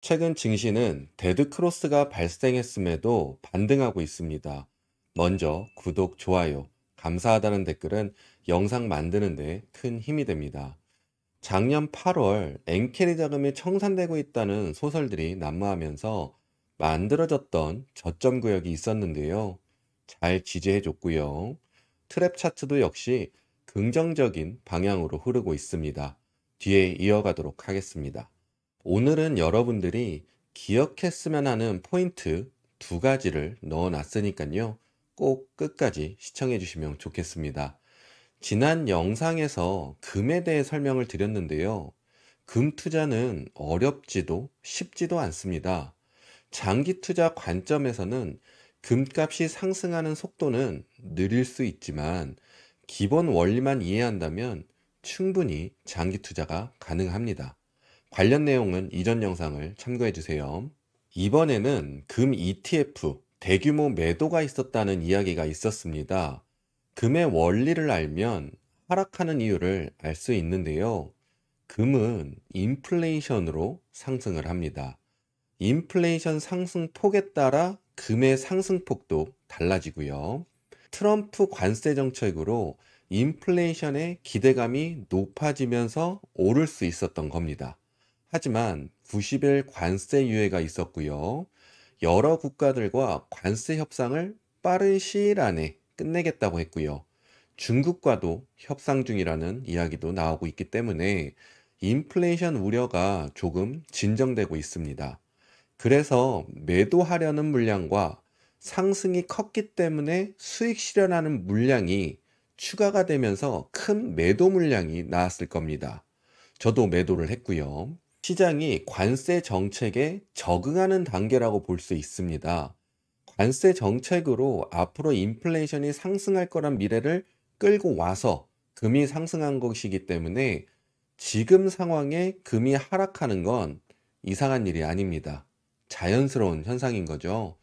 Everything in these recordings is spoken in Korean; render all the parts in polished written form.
최근 증시는 데드크로스가 발생했음에도 반등하고 있습니다. 먼저 구독, 좋아요, 감사하다는 댓글은 영상 만드는데 큰 힘이 됩니다. 작년 8월 엔캐리 자금이 청산되고 있다는 소설들이 난무하면서 만들어졌던 저점 구역이 있었는데요. 잘 지지해줬고요. 트랩 차트도 역시 긍정적인 방향으로 흐르고 있습니다. 뒤에 이어가도록 하겠습니다. 오늘은 여러분들이 기억했으면 하는 포인트 두 가지를 넣어 놨으니까요. 꼭 끝까지 시청해 주시면 좋겠습니다. 지난 영상에서 금에 대해 설명을 드렸는데요. 금 투자는 어렵지도 쉽지도 않습니다. 장기 투자 관점에서는 금값이 상승하는 속도는 느릴 수 있지만 기본 원리만 이해한다면 충분히 장기 투자가 가능합니다. 관련 내용은 이전 영상을 참고해 주세요. 이번에는 금 ETF 대규모 매도가 있었다는 이야기가 있었습니다. 금의 원리를 알면 하락하는 이유를 알 수 있는데요. 금은 인플레이션으로 상승을 합니다. 인플레이션 상승폭에 따라 금의 상승폭도 달라지고요. 트럼프 관세 정책으로 인플레이션의 기대감이 높아지면서 오를 수 있었던 겁니다. 하지만 90일 관세 유예가 있었고요. 여러 국가들과 관세 협상을 빠른 시일 안에 끝내겠다고 했고요. 중국과도 협상 중이라는 이야기도 나오고 있기 때문에 인플레이션 우려가 조금 진정되고 있습니다. 그래서 매도하려는 물량과 상승이 컸기 때문에 수익 실현하는 물량이 추가가 되면서 큰 매도 물량이 나왔을 겁니다. 저도 매도를 했고요. 시장이 관세 정책에 적응하는 단계라고 볼 수 있습니다. 관세 정책으로 앞으로 인플레이션이 상승할 거란 미래를 끌고 와서 금이 상승한 것이기 때문에 지금 상황에 금이 하락하는 건 이상한 일이 아닙니다. 자연스러운 현상인 거죠.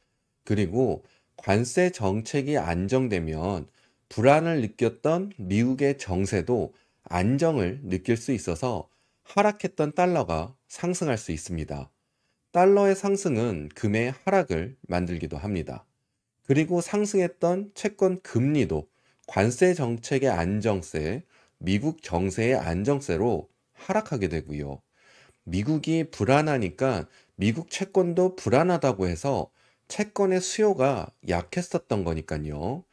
그리고 관세 정책이 안정되면 불안을 느꼈던 미국의 정세도 안정을 느낄 수 있어서 하락했던 달러가 상승할 수 있습니다. 달러의 상승은 금의 하락을 만들기도 합니다. 그리고 상승했던 채권 금리도 관세 정책의 안정세, 미국 정세의 안정세로 하락하게 되고요. 미국이 불안하니까 미국 채권도 불안하다고 해서 채권의 수요가 약했었던 거니까요.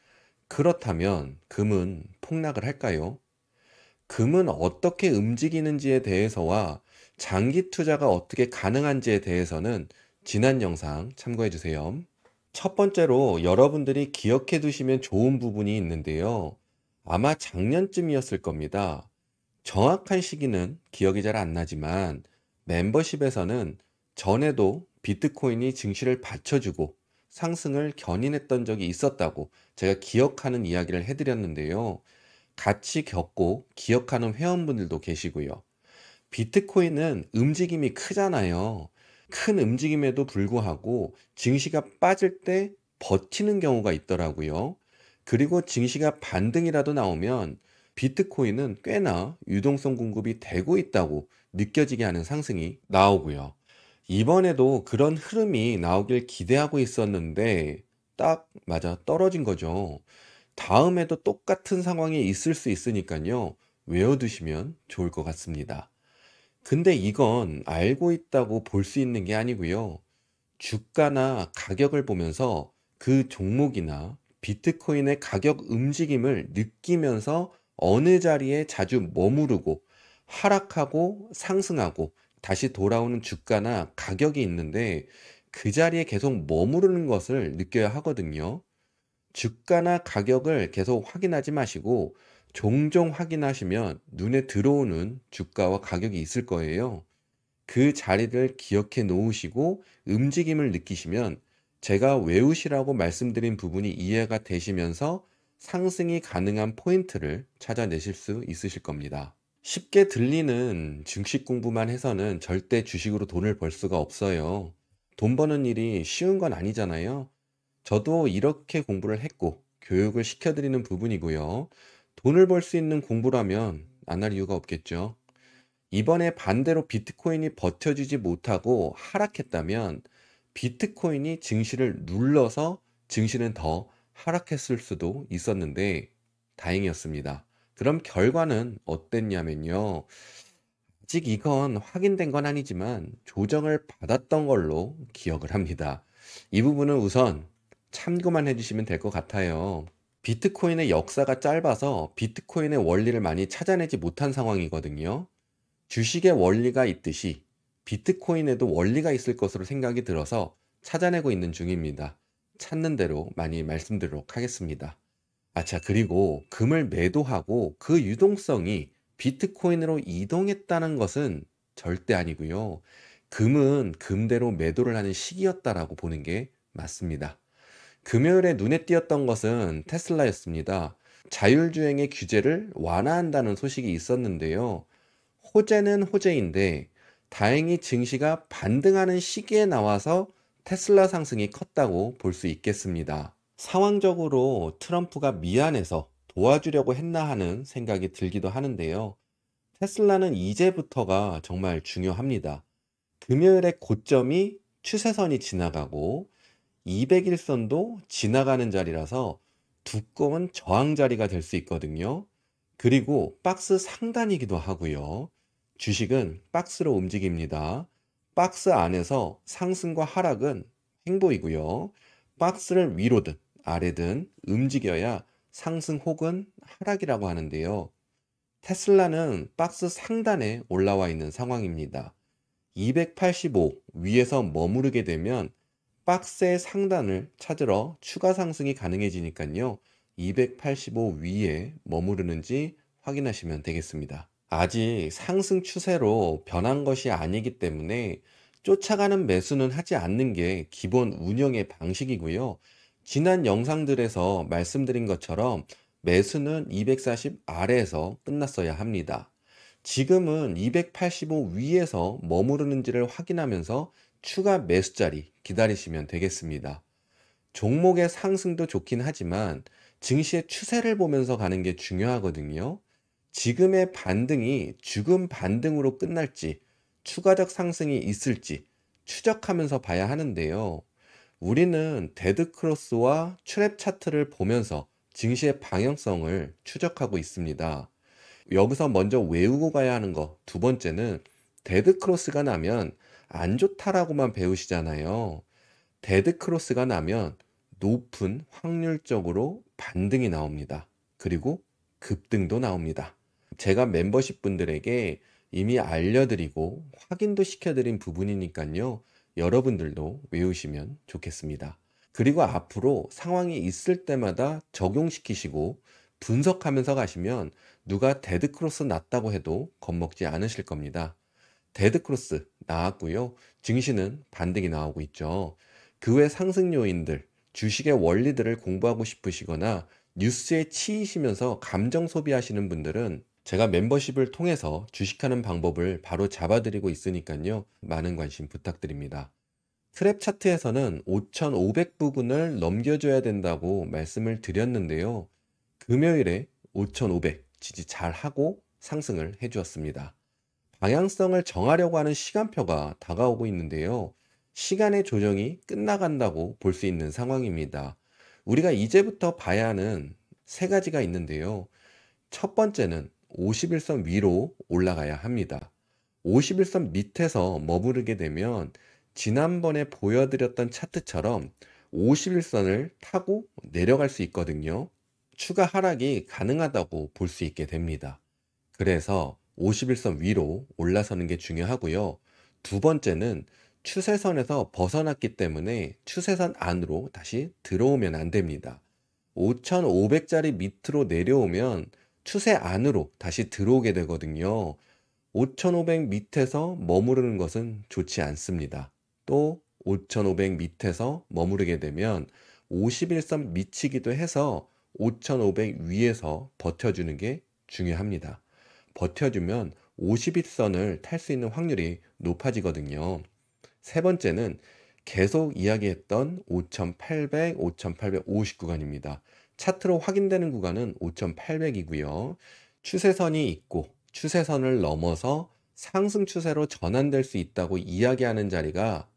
그렇다면 금은 폭락을 할까요? 금은 어떻게 움직이는지에 대해서와 장기 투자가 어떻게 가능한지에 대해서는 지난 영상 참고해 주세요. 첫 번째로 여러분들이 기억해 두시면 좋은 부분이 있는데요. 아마 작년쯤이었을 겁니다. 정확한 시기는 기억이 잘 안 나지만 멤버십에서는 전에도 비트코인이 증시를 받쳐주고 상승을 견인했던 적이 있었다고 제가 기억하는 이야기를 해드렸는데요. 같이 겪고 기억하는 회원분들도 계시고요. 비트코인은 움직임이 크잖아요. 큰 움직임에도 불구하고 증시가 빠질 때 버티는 경우가 있더라고요. 그리고 증시가 반등이라도 나오면 비트코인은 꽤나 유동성 공급이 되고 있다고 느껴지게 하는 상승이 나오고요. 이번에도 그런 흐름이 나오길 기대하고 있었는데 딱 맞아 떨어진 거죠. 다음에도 똑같은 상황이 있을 수 있으니까요. 외워두시면 좋을 것 같습니다. 근데 이건 알고 있다고 볼 수 있는 게 아니고요. 주가나 가격을 보면서 그 종목이나 비트코인의 가격 움직임을 느끼면서 어느 자리에 자주 머무르고 하락하고 상승하고 다시 돌아오는 주가나 가격이 있는데 그 자리에 계속 머무르는 것을 느껴야 하거든요. 주가나 가격을 계속 확인하지 마시고 종종 확인하시면 눈에 들어오는 주가와 가격이 있을 거예요. 그 자리를 기억해 놓으시고 움직임을 느끼시면 제가 외우시라고 말씀드린 부분이 이해가 되시면서 상승이 가능한 포인트를 찾아내실 수 있으실 겁니다. 쉽게 들리는 증시 공부만 해서는 절대 주식으로 돈을 벌 수가 없어요. 돈 버는 일이 쉬운 건 아니잖아요. 저도 이렇게 공부를 했고 교육을 시켜드리는 부분이고요. 돈을 벌 수 있는 공부라면 안 할 이유가 없겠죠. 이번에 반대로 비트코인이 버텨주지 못하고 하락했다면 비트코인이 증시를 눌러서 증시는 더 하락했을 수도 있었는데 다행이었습니다. 그럼 결과는 어땠냐면요. 아직 이건 확인된 건 아니지만 조정을 받았던 걸로 기억을 합니다. 이 부분은 우선 참고만 해주시면 될 것 같아요. 비트코인의 역사가 짧아서 비트코인의 원리를 많이 찾아내지 못한 상황이거든요. 주식의 원리가 있듯이 비트코인에도 원리가 있을 것으로 생각이 들어서 찾아내고 있는 중입니다. 찾는 대로 많이 말씀드리도록 하겠습니다. 자, 그리고 금을 매도하고 그 유동성이 비트코인으로 이동했다는 것은 절대 아니고요. 금은 금대로 매도를 하는 시기였다라고 보는 게 맞습니다. 금요일에 눈에 띄었던 것은 테슬라였습니다. 자율주행의 규제를 완화한다는 소식이 있었는데요. 호재는 호재인데 다행히 증시가 반등하는 시기에 나와서 테슬라 상승이 컸다고 볼 수 있겠습니다. 상황적으로 트럼프가 미안해서 도와주려고 했나 하는 생각이 들기도 하는데요. 테슬라는 이제부터가 정말 중요합니다. 금요일의 고점이 추세선이 지나가고 200일선도 지나가는 자리라서 두꺼운 저항 자리가 될 수 있거든요. 그리고 박스 상단이기도 하고요. 주식은 박스로 움직입니다. 박스 안에서 상승과 하락은 행보이고요. 박스를 위로든 아래든 움직여야 상승 혹은 하락이라고 하는데요. 테슬라는 박스 상단에 올라와 있는 상황입니다. 285 위에서 머무르게 되면 박스의 상단을 찾으러 추가 상승이 가능해지니까요. 285 위에 머무르는지 확인하시면 되겠습니다. 아직 상승 추세로 변한 것이 아니기 때문에 쫓아가는 매수는 하지 않는 게 기본 운영의 방식이고요. 지난 영상들에서 말씀드린 것처럼 매수는 240 아래에서 끝났어야 합니다. 지금은 285 위에서 머무르는지를 확인하면서 추가 매수 자리 기다리시면 되겠습니다. 종목의 상승도 좋긴 하지만 증시의 추세를 보면서 가는 게 중요하거든요. 지금의 반등이 죽음 반등으로 끝날지 추가적 상승이 있을지 추적하면서 봐야 하는데요. 우리는 데드크로스와 트랩 차트를 보면서 증시의 방향성을 추적하고 있습니다. 여기서 먼저 외우고 가야 하는 거 두 번째는 데드크로스가 나면 안 좋다라고만 배우시잖아요. 데드크로스가 나면 높은 확률적으로 반등이 나옵니다. 그리고 급등도 나옵니다. 제가 멤버십 분들에게 이미 알려드리고 확인도 시켜드린 부분이니까요. 여러분들도 외우시면 좋겠습니다. 그리고 앞으로 상황이 있을 때마다 적용시키시고 분석하면서 가시면 누가 데드크로스 났다고 해도 겁먹지 않으실 겁니다. 데드크로스 나왔고요. 증시는 반등이 나오고 있죠. 그 외 상승 요인들, 주식의 원리들을 공부하고 싶으시거나 뉴스에 치이시면서 감정 소비하시는 분들은 제가 멤버십을 통해서 주식하는 방법을 바로 잡아드리고 있으니까요. 많은 관심 부탁드립니다. 트랩 차트에서는 5,500 부근을 넘겨줘야 된다고 말씀을 드렸는데요. 금요일에 5,500 지지 잘 하고 상승을 해주었습니다. 방향성을 정하려고 하는 시간표가 다가오고 있는데요. 시간의 조정이 끝나간다고 볼 수 있는 상황입니다. 우리가 이제부터 봐야 하는 세 가지가 있는데요. 첫 번째는 51선 위로 올라가야 합니다. 51선 밑에서 머무르게 되면 지난번에 보여드렸던 차트처럼 51선을 타고 내려갈 수 있거든요. 추가 하락이 가능하다고 볼 수 있게 됩니다. 그래서 51선 위로 올라서는 게 중요하고요. 두 번째는 추세선에서 벗어났기 때문에 추세선 안으로 다시 들어오면 안 됩니다. 5,500짜리 밑으로 내려오면 추세 안으로 다시 들어오게 되거든요. 5,500 밑에서 머무르는 것은 좋지 않습니다. 또 5,500 밑에서 머무르게 되면 51선 미치기도 해서 5,500 위에서 버텨주는 게 중요합니다. 버텨주면 51선을 탈 수 있는 확률이 높아지거든요. 세 번째는 계속 이야기했던 5,800, 5,850 구간입니다. 차트로 확인되는 구간은 5,800이고요. 추세선이 있고 추세선을 넘어서 상승 추세로 전환될 수 있다고 이야기하는 자리가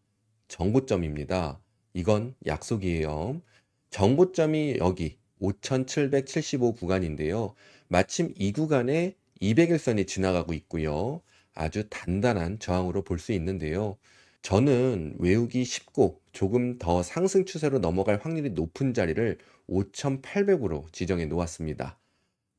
정고점입니다. 이건 약속이에요. 정고점이 여기 5,775 구간인데요. 마침 이 구간에 200일선이 지나가고 있고요. 아주 단단한 저항으로 볼 수 있는데요. 저는 외우기 쉽고 조금 더 상승 추세로 넘어갈 확률이 높은 자리를 5,800으로 지정해 놓았습니다.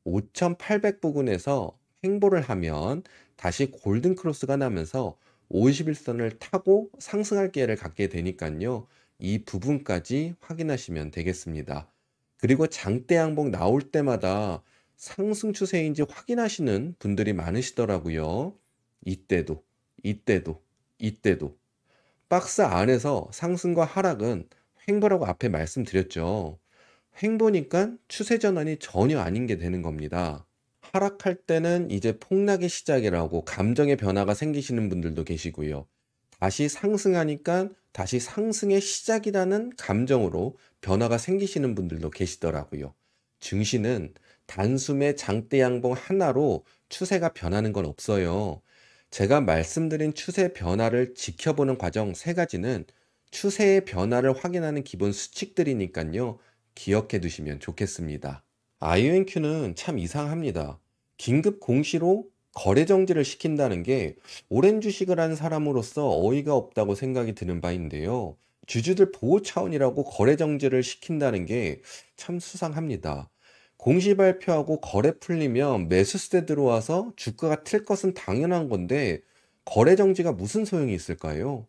5,800 부근에서 횡보를 하면 다시 골든 크로스가 나면서 50일선을 타고 상승할 기회를 갖게 되니까요. 이 부분까지 확인하시면 되겠습니다. 그리고 장대 양봉 나올 때마다 상승 추세인지 확인하시는 분들이 많으시더라고요. 이때도, 이때도, 이때도. 박스 안에서 상승과 하락은 횡보라고 앞에 말씀드렸죠. 횡보니까 추세 전환이 전혀 아닌 게 되는 겁니다. 하락할 때는 이제 폭락의 시작이라고 감정의 변화가 생기시는 분들도 계시고요. 다시 상승하니까 다시 상승의 시작이라는 감정으로 변화가 생기시는 분들도 계시더라고요. 증시는 단숨에 장대 양봉 하나로 추세가 변하는 건 없어요. 제가 말씀드린 추세 변화를 지켜보는 과정 세 가지는 추세의 변화를 확인하는 기본 수칙들이니까요. 기억해 두시면 좋겠습니다. IONQ는 참 이상합니다. 긴급 공시로 거래 정지를 시킨다는 게 오랜 주식을 한 사람으로서 어이가 없다고 생각이 드는 바인데요. 주주들 보호 차원이라고 거래 정지를 시킨다는 게 참 수상합니다. 공시 발표하고 거래 풀리면 매수세 들어와서 주가가 틀 것은 당연한 건데 거래 정지가 무슨 소용이 있을까요?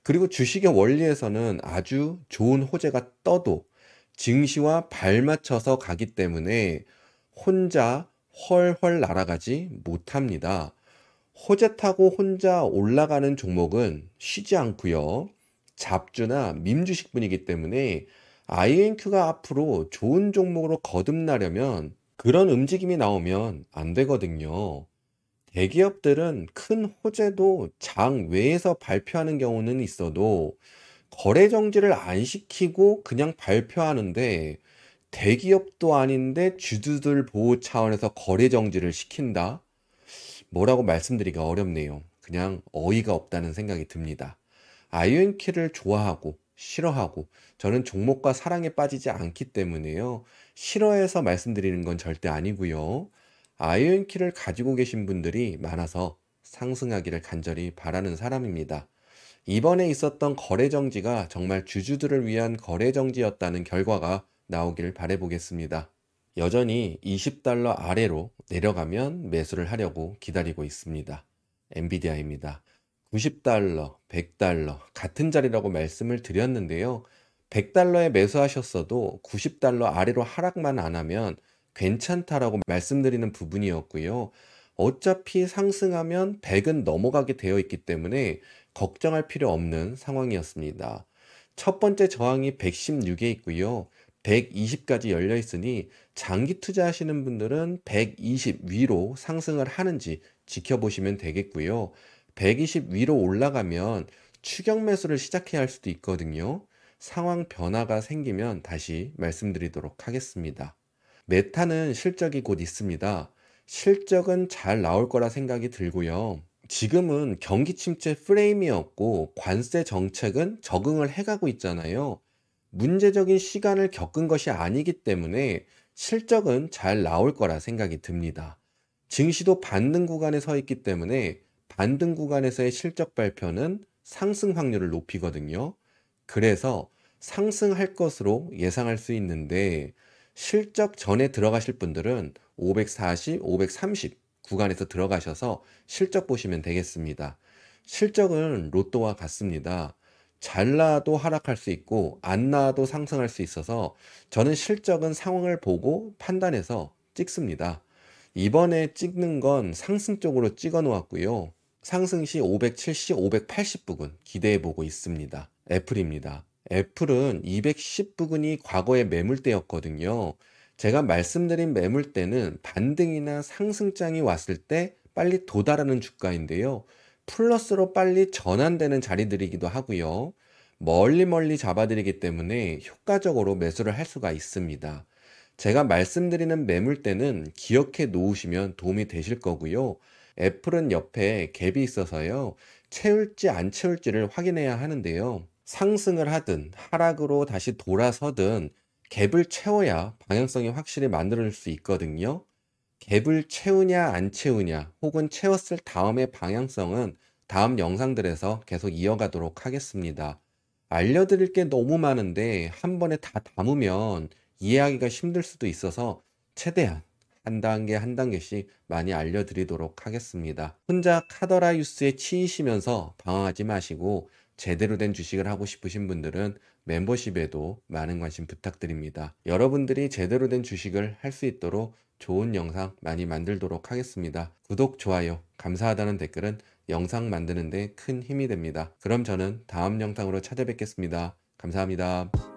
그리고 주식의 원리에서는 아주 좋은 호재가 떠도 증시와 발맞춰서 가기 때문에 혼자 훨훨 날아가지 못합니다. 호재 타고 혼자 올라가는 종목은 쉬지 않고요. 잡주나 밈주식 분이기 때문에 INQ가 앞으로 좋은 종목으로 거듭나려면 그런 움직임이 나오면 안 되거든요. 대기업들은 큰 호재도 장 외에서 발표하는 경우는 있어도 거래 정지를 안 시키고 그냥 발표하는데 대기업도 아닌데 주주들 보호 차원에서 거래 정지를 시킨다? 뭐라고 말씀드리기가 어렵네요. 그냥 어이가 없다는 생각이 듭니다. 아이언키를 좋아하고 싫어하고 저는 종목과 사랑에 빠지지 않기 때문에요. 싫어해서 말씀드리는 건 절대 아니고요. 아이언키를 가지고 계신 분들이 많아서 상승하기를 간절히 바라는 사람입니다. 이번에 있었던 거래 정지가 정말 주주들을 위한 거래 정지였다는 결과가 나오길 바라보겠습니다. 여전히 20달러 아래로 내려가면 매수를 하려고 기다리고 있습니다. 엔비디아입니다. 90달러, 100달러 같은 자리라고 말씀을 드렸는데요. 100달러에 매수하셨어도 90달러 아래로 하락만 안 하면 괜찮다라고 말씀드리는 부분이었고요. 어차피 상승하면 100은 넘어가게 되어 있기 때문에 걱정할 필요 없는 상황이었습니다. 첫 번째 저항이 116에 있고요. 120까지 열려 있으니 장기 투자하시는 분들은 120 위로 상승을 하는지 지켜보시면 되겠고요. 120 위로 올라가면 추격 매수를 시작해야 할 수도 있거든요. 상황 변화가 생기면 다시 말씀드리도록 하겠습니다. 메타는 실적이 곧 있습니다. 실적은 잘 나올 거라 생각이 들고요. 지금은 경기 침체 프레임이었고 관세 정책은 적응을 해가고 있잖아요. 문제적인 시간을 겪은 것이 아니기 때문에 실적은 잘 나올 거라 생각이 듭니다. 증시도 반등 구간에 서 있기 때문에 반등 구간에서의 실적 발표는 상승 확률을 높이거든요. 그래서 상승할 것으로 예상할 수 있는데 실적 전에 들어가실 분들은 540, 530 구간에서 들어가셔서 실적 보시면 되겠습니다. 실적은 로또와 같습니다. 잘 나와도 하락할 수 있고 안 나와도 상승할 수 있어서 저는 실적은 상황을 보고 판단해서 찍습니다. 이번에 찍는 건 상승 쪽으로 찍어 놓았고요. 상승 시 570, 580 부근 기대해 보고 있습니다. 애플입니다. 애플은 210 부근이 과거의 매물대였거든요. 제가 말씀드린 매물대는 반등이나 상승장이 왔을 때 빨리 도달하는 주가인데요. 플러스로 빨리 전환되는 자리들이기도 하고요. 멀리 잡아드리기 때문에 효과적으로 매수를 할 수가 있습니다. 제가 말씀드리는 매물대는 기억해 놓으시면 도움이 되실 거고요. 애플은 옆에 갭이 있어서요. 채울지 안 채울지를 확인해야 하는데요. 상승을 하든 하락으로 다시 돌아서든 갭을 채워야 방향성이 확실히 만들어질 수 있거든요. 갭을 채우냐 안 채우냐 혹은 채웠을 다음의 방향성은 다음 영상들에서 계속 이어가도록 하겠습니다. 알려드릴 게 너무 많은데 한 번에 다 담으면 이해하기가 힘들 수도 있어서 최대한 한 단계 한 단계씩 많이 알려드리도록 하겠습니다. 혼자 카더라유스에 치이시면서 방황하지 마시고 제대로 된 주식을 하고 싶으신 분들은 멤버십에도 많은 관심 부탁드립니다. 여러분들이 제대로 된 주식을 할 수 있도록 좋은 영상 많이 만들도록 하겠습니다. 구독, 좋아요, 감사하다는 댓글은 영상 만드는 데 큰 힘이 됩니다. 그럼 저는 다음 영상으로 찾아뵙겠습니다. 감사합니다.